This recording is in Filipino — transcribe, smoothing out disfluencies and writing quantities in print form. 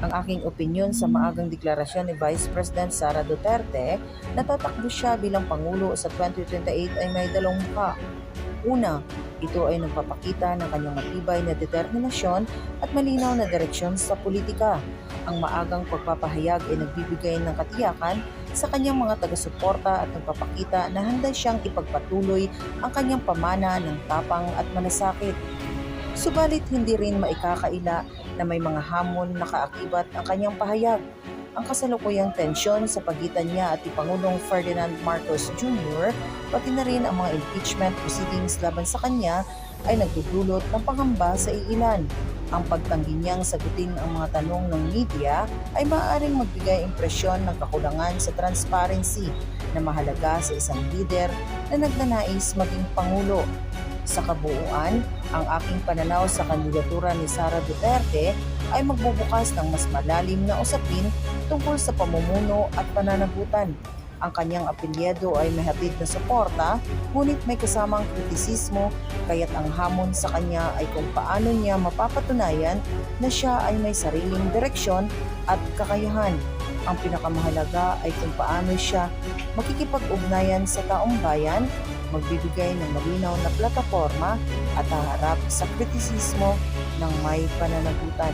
Ang aking opinyon sa maagang deklarasyon ni Vice President Sara Duterte na tatakbo siya bilang Pangulo sa 2028 ay may dalawang mukha. Una, ito ay nagpapakita ng kanyang matibay na determinasyon at malinaw na direksyon sa politika. Ang maagang pagpapahayag ay nagbibigay ng katiyakan sa kanyang mga taga-suporta at nagpapakita na handa siyang ipagpatuloy ang kanyang pamana ng tapang at malasakit. Subalit hindi rin maikakaila na may mga hamon na kaakibat ang kanyang pahayag. Ang kasalukuyang tensyon sa pagitan niya at ni Pangulong Ferdinand Marcos Jr. pati na rin ang mga impeachment proceedings laban sa kanya ay nagdudulot ng pangamba sa iilan. Ang pagtanggi niyang sagutin ang mga tanong ng media ay maaaring magbigay impresyon ng kakulangan sa transparency na mahalaga sa isang leader na nagnanais maging Pangulo. Sa kabuuan, ang aking pananaw sa kandidatura ni Sara Duterte ay magbubukas ng mas malalim na usapin tungkol sa pamumuno at pananagutan. Ang kanyang apelyido ay may hatid na suporta, ngunit may kasamang kritisismo, kaya't ang hamon sa kanya ay kung paano niya mapapatunayan na siya ay may sariling direksyon at kakayahan. Ang pinakamahalaga ay kung paano siya makikipag-ugnayan sa taong bayan, magbibigay ng malinaw na plataporma at haharap sa kritisismo ng may pananagutan.